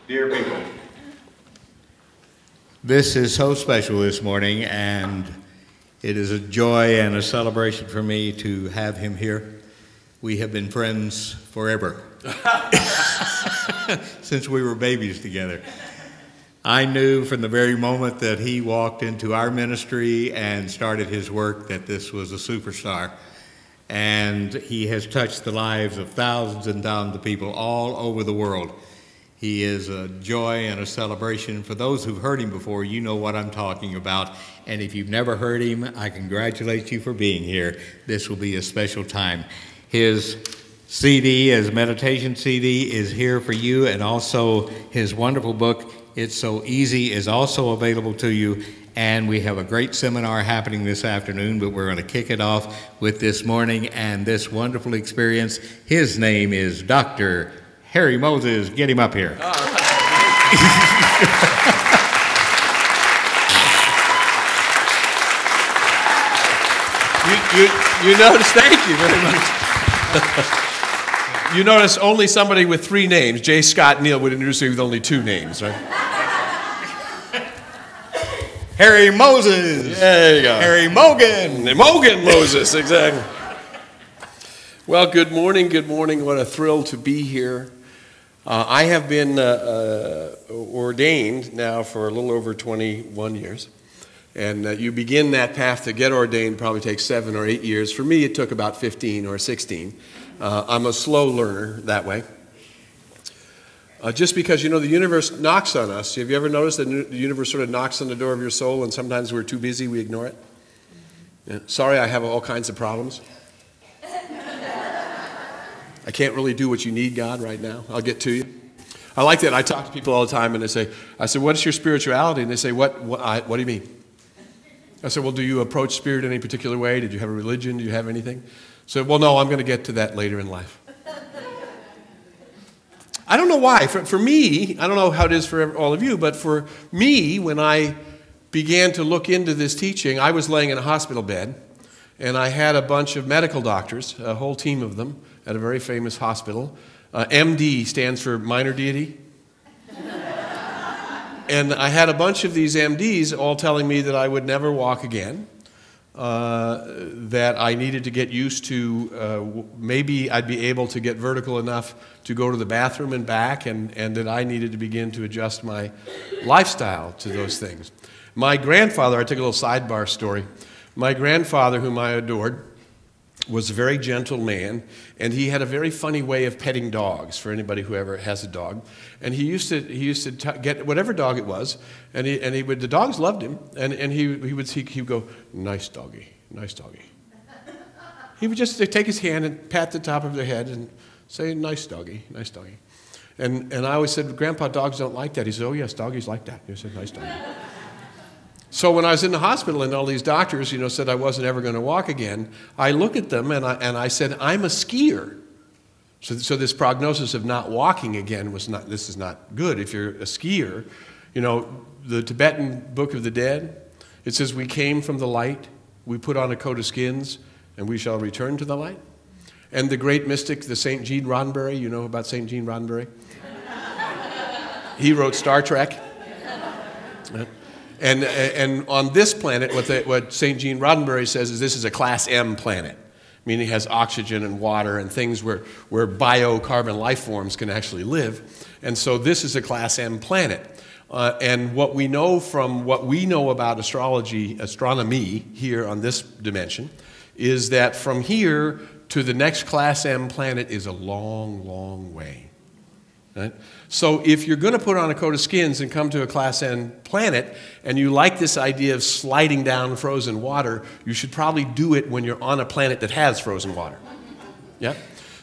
Dear people, this is so special this morning, and it is a joy and a celebration for me to have him here. We have been friends forever, since we were babies together. I knew from the very moment that he walked into our ministry and started his work that this was a superstar. And he has touched the lives of thousands and thousands of people all over the world. He is a joy and a celebration. For those who've heard him before, you know what I'm talking about. And if you've never heard him, I congratulate you for being here. This will be a special time. His CD, his meditation CD, is here for you, and also his wonderful book, It's So Easy, is also available to you. And we have a great seminar happening this afternoon, but we're going to kick it off with this morning and this wonderful experience. His name is Dr. Harry Moses. Get him up here. You notice, thank you very much. You notice only somebody with 3 names, J. Scott Neal, would introduce me with only 2 names, right? Harry Moses. There you go. Harry Mogan. Mogan Moses, exactly. Well, good morning, good morning. What a thrill to be here. I have been ordained now for a little over 21 years. And you begin that path to get ordained probably takes 7 or 8 years. For me, it took about 15 or 16. I'm a slow learner that way. Just because, you know, the universe knocks on us. Have you ever noticed that the universe sort of knocks on the door of your soul and sometimes we're too busy, we ignore it? Yeah. Sorry, I have all kinds of problems. I can't really do what you need, God, right now. I'll get to you. I like that. I talk to people all the time and I say, what is your spirituality? And they say, what do you mean? I said, well, do you approach spirit in any particular way? Did you have a religion? Do you have anything? So, well, no, I'm going to get to that later in life. I don't know why. For me, I don't know how it is for all of you, but for me, when I began to look into this teaching, I was laying in a hospital bed, and I had a bunch of medical doctors, a whole team of them, at a very famous hospital. MD stands for minor deity. And I had a bunch of these MDs all telling me that I would never walk again, that I needed to get used to, maybe I'd be able to get vertical enough to go to the bathroom and back, and that I needed to begin to adjust my lifestyle to those things. My grandfather, I took a little sidebar story. My grandfather, whom I adored, was a very gentle man, and he had a very funny way of petting dogs, for anybody who ever has a dog. And he used to get whatever dog it was, and the dogs loved him, and he would go, nice doggy, nice doggy. He would just take his hand and pat the top of their head and say, nice doggy, nice doggy. And I always said, Grandpa, dogs don't like that. He said, oh yes, doggies like that. He said, nice doggy. So when I was in the hospital and all these doctors, said I wasn't ever going to walk again, I looked at them and I said, I'm a skier. So this prognosis of not walking again this is not good. If you're a skier, the Tibetan Book of the Dead, it says, we came from the light, we put on a coat of skins, and we shall return to the light. And the great mystic, the St. Gene Roddenberry, you know about St. Gene Roddenberry? He wrote Star Trek. And on this planet, what St. Gene Roddenberry says is this is a Class M planet, meaning it has oxygen and water and things where biocarbon life forms can actually live. And so this is a Class M planet. And what we know from what we know about astronomy here on this dimension, is that from here to the next Class M planet is a long, long way. Right? So if you're going to put on a coat of skins and come to a Class N planet, and you like this idea of sliding down frozen water, you should probably do it when you're on a planet that has frozen water. Yeah?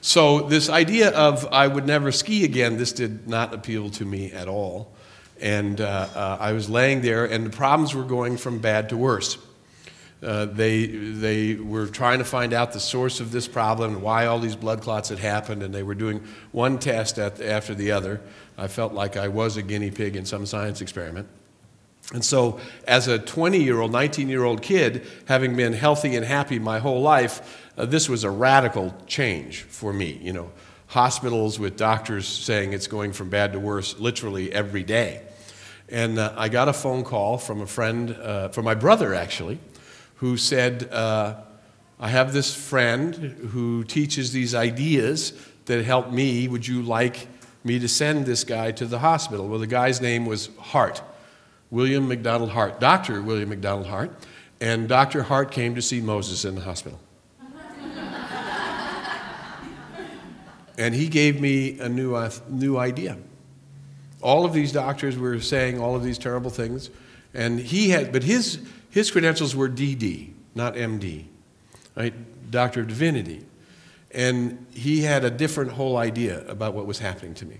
So this idea of I would never ski again, this did not appeal to me at all. And I was laying there, and the problems were going from bad to worse. They were trying to find out the source of this problem and why all these blood clots had happened, and they were doing one test after the other. I felt like I was a guinea pig in some science experiment. And so as a 20-year-old, 19-year-old kid, having been healthy and happy my whole life, this was a radical change for me. hospitals with doctors saying it's going from bad to worse literally every day. And I got a phone call from a friend, from my brother actually, who said, I have this friend who teaches these ideas that help me. Would you like me to send this guy to the hospital? Well, the guy's name was Hart, William McDonald Hart, Dr. William McDonald Hart. And Dr. Hart came to see Moses in the hospital. And he gave me a new idea. All of these doctors were saying all of these terrible things, and but his credentials were DD, not MD, right? Doctor of Divinity. And he had a different whole idea about what was happening to me.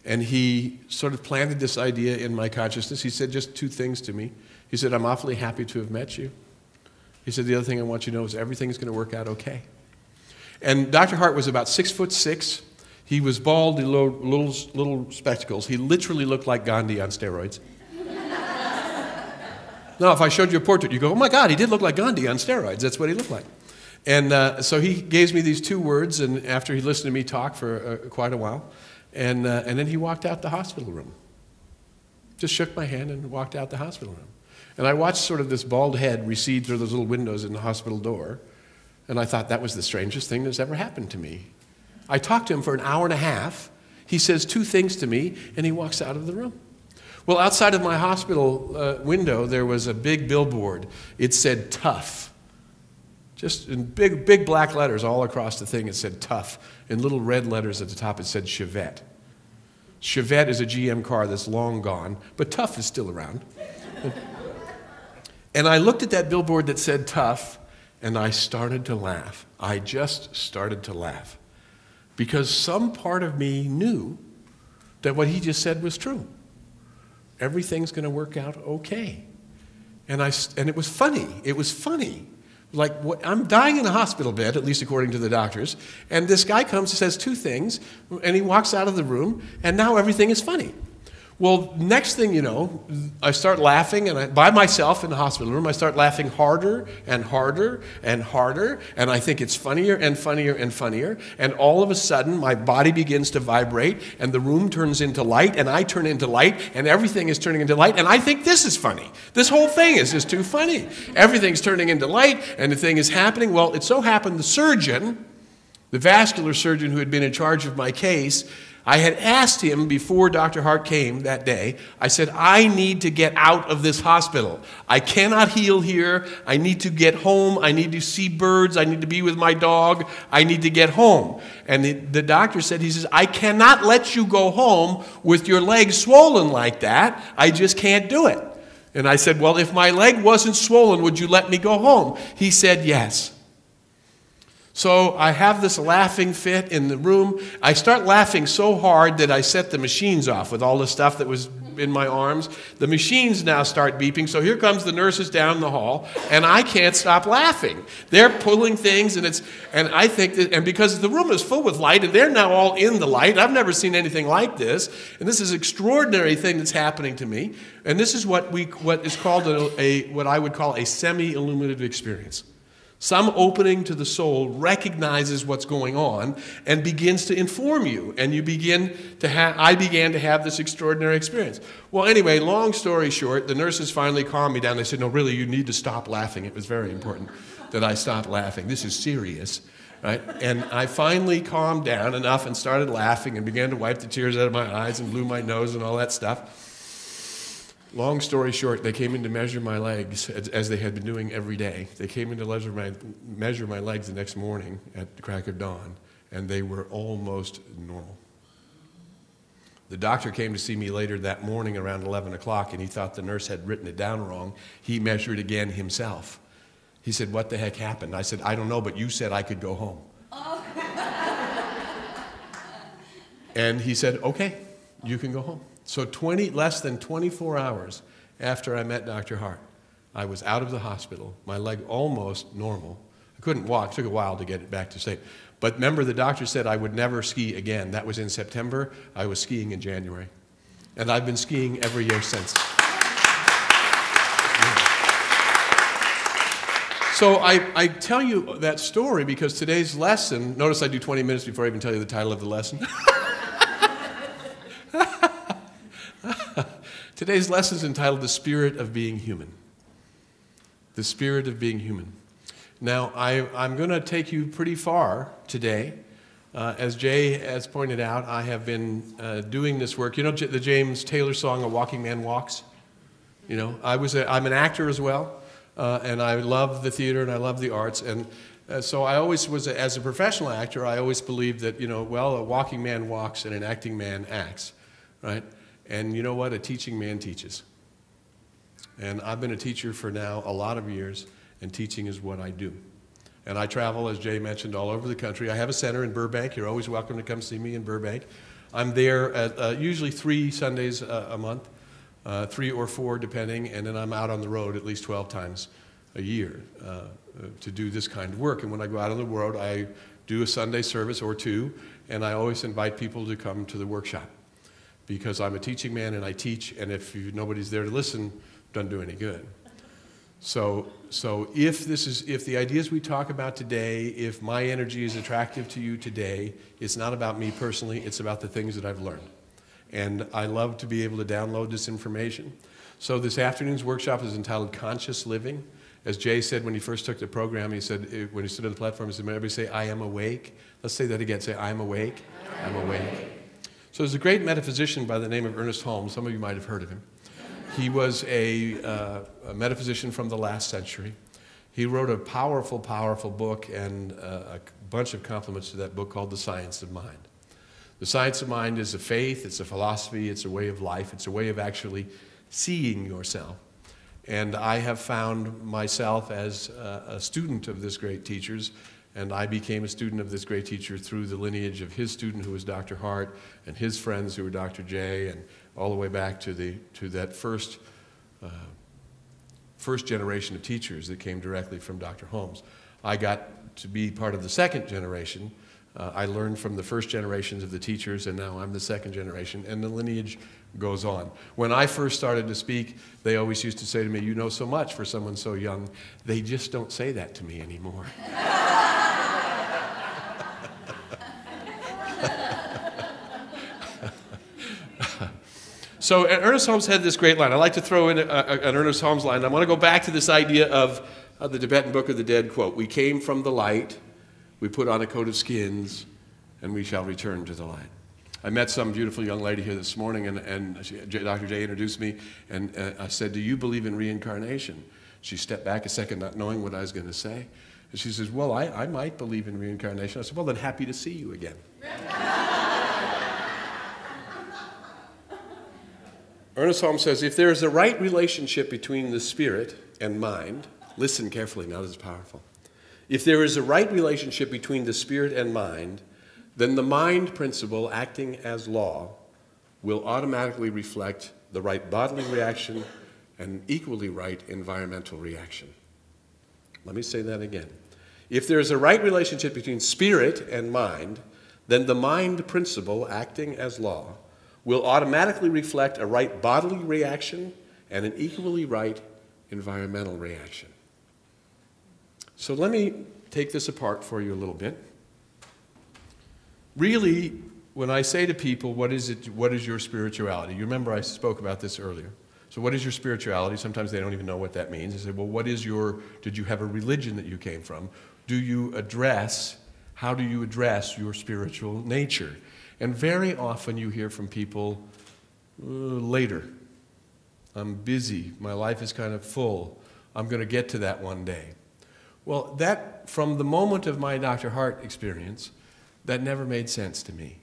And he sort of planted this idea in my consciousness. He said just two things to me. He said, I'm awfully happy to have met you. He said, the other thing I want you to know is everything's going to work out okay. And Dr. Hart was about 6'6". He was bald, he wore little spectacles. He literally looked like Gandhi on steroids. Now, if I showed you a portrait, you go, oh my God, he did look like Gandhi on steroids. That's what he looked like. And so he gave me these two words, and after he listened to me talk for quite a while, and then he walked out the hospital room. Just shook my hand and walked out the hospital room. And I watched sort of this bald head recede through those little windows in the hospital door, and I thought that was the strangest thing that's ever happened to me. I talked to him for an hour and a half. He says two things to me, and he walks out of the room. Well, outside of my hospital window, there was a big billboard. It said tough. Just in big black letters all across the thing, it said tough. In little red letters at the top, it said Chevette. Chevette is a GM car that's long gone, but tough is still around. And I looked at that billboard that said tough, and I started to laugh. I just started to laugh. Because some part of me knew that what he just said was true. Everything's going to work out okay. And it was funny. It was funny. Like, I'm dying in a hospital bed, at least according to the doctors, and this guy comes and says two things, and he walks out of the room, and now everything is funny. Well, next thing you know, I start laughing, and by myself in the hospital room, I start laughing harder and harder and harder, and I think it's funnier and funnier and funnier, and all of a sudden, my body begins to vibrate, and the room turns into light, and I turn into light, and everything is turning into light, and I think this is funny. This whole thing is just too funny. Everything's turning into light, and the thing is happening. Well, it so happened the surgeon, the vascular surgeon who had been in charge of my case, I had asked him before Dr. Hart came that day, I said, I need to get out of this hospital. I cannot heal here. I need to get home. I need to see birds. I need to be with my dog. I need to get home. And the doctor said, he says, I cannot let you go home with your leg swollen like that. I just can't do it. And I said, well, if my leg wasn't swollen, would you let me go home? He said, yes. So I have this laughing fit in the room. I start laughing so hard that I set the machines off with all the stuff that was in my arms. The machines now start beeping, so here comes the nurses down the hall, and I can't stop laughing. They're pulling things, and I think that, and because the room is full with light, and they're now all in the light. I've never seen anything like this, and this is an extraordinary thing that's happening to me. And this is what is called what I would call a semi-illuminative experience. Some opening to the soul recognizes what's going on and begins to inform you. And I began to have this extraordinary experience. Well, anyway, long story short, the nurses finally calmed me down. They said, no, really, you need to stop laughing. It was very important that I stop laughing. This is serious, right? And I finally calmed down enough and started laughing and began to wipe the tears out of my eyes and blew my nose and all that stuff. Long story short, they came in to measure my legs, as they had been doing every day. They came in to measure my legs the next morning at the crack of dawn, and they were almost normal. The doctor came to see me later that morning around 11 o'clock, and he thought the nurse had written it down wrong. He measured again himself. He said, what the heck happened? I said, I don't know, but you said I could go home. Oh. And he said, okay, you can go home. So less than 24 hours after I met Dr. Hart, I was out of the hospital, my leg almost normal. I couldn't walk. It took a while to get it back to shape. But remember, the doctor said I would never ski again. That was in September. I was skiing in January. And I've been skiing every year since. So I tell you that story because today's lesson, notice I do 20 minutes before I even tell you the title of the lesson. Today's lesson is entitled The Spirit of Being Human. The Spirit of Being Human. Now, I'm going to take you pretty far today. As Jay has pointed out, I have been doing this work. You know the James Taylor song, A Walking Man Walks? You know, I'm an actor as well, and I love the theater and I love the arts. And so I always was, as a professional actor, I always believed that, you know, well, a walking man walks and an acting man acts, right? And you know what? A teaching man teaches. And I've been a teacher for now a lot of years, and teaching is what I do. And I travel, as Jay mentioned, all over the country. I have a center in Burbank. You're always welcome to come see me in Burbank. I'm there at usually 3 Sundays a month, 3 or 4 depending, and then I'm out on the road at least 12 times a year to do this kind of work. And when I go out on the road, I do a Sunday service or 2, and I always invite people to come to the workshop because I'm a teaching man and I teach, and if nobody's there to listen, it doesn't do any good. So if the ideas we talk about today, if my energy is attractive to you today, it's not about me personally, it's about the things that I've learned. And I love to be able to download this information. So this afternoon's workshop is entitled Conscious Living. As Jay said when he first took the program, he said, when he stood on the platform, he said, everybody say, I am awake. Let's say that again, say, I am awake. I'm awake. So there's a great metaphysician by the name of Ernest Holmes. Some of you might have heard of him. He was a metaphysician from the last century. He wrote a powerful, powerful book and a bunch of compliments to that book called The Science of Mind. The Science of Mind is a faith, it's a philosophy, it's a way of life, it's a way of actually seeing yourself. And I have found myself as a student of this great teacher's, and I became a student of this great teacher through the lineage of his student, who was Dr. Hart, and his friends, who were Dr. J, and all the way back to that first generation of teachers that came directly from Dr. Holmes. I got to be part of the second generation. I learned from the first generations of the teachers, and now I'm the second generation, and the lineage goes on. When I first started to speak, they always used to say to me, you know so much for someone so young. They just don't say that to me anymore. So Ernest Holmes had this great line. I like to throw in an Ernest Holmes line. I want to go back to this idea of the Tibetan Book of the Dead quote. We came from the light, we put on a coat of skins, and we shall return to the light. I met some beautiful young lady here this morning, and Dr. J introduced me, and I said, do you believe in reincarnation? She stepped back a second, not knowing what I was going to say. And she says, well, I might believe in reincarnation. I said, well, then happy to see you again. Ernest Holmes says, if there is a right relationship between the spirit and mind, listen carefully, now this is powerful. If there is a right relationship between the spirit and mind, then the mind principle acting as law will automatically reflect the right bodily reaction and equally right environmental reaction. Let me say that again. If there is a right relationship between spirit and mind, then the mind principle acting as law will automatically reflect a right bodily reaction and an equally right environmental reaction. So let me take this apart for you a little bit. Really, when I say to people, what is your spirituality? You remember I spoke about this earlier. So what is your spirituality? Sometimes they don't even know what that means. They say, well, did you have a religion that you came from? How do you address your spiritual nature? And very often you hear from people, later. I'm busy. My life is kind of full. I'm going to get to that one day. Well, that, from the moment of my Dr. Hart experience, that never made sense to me.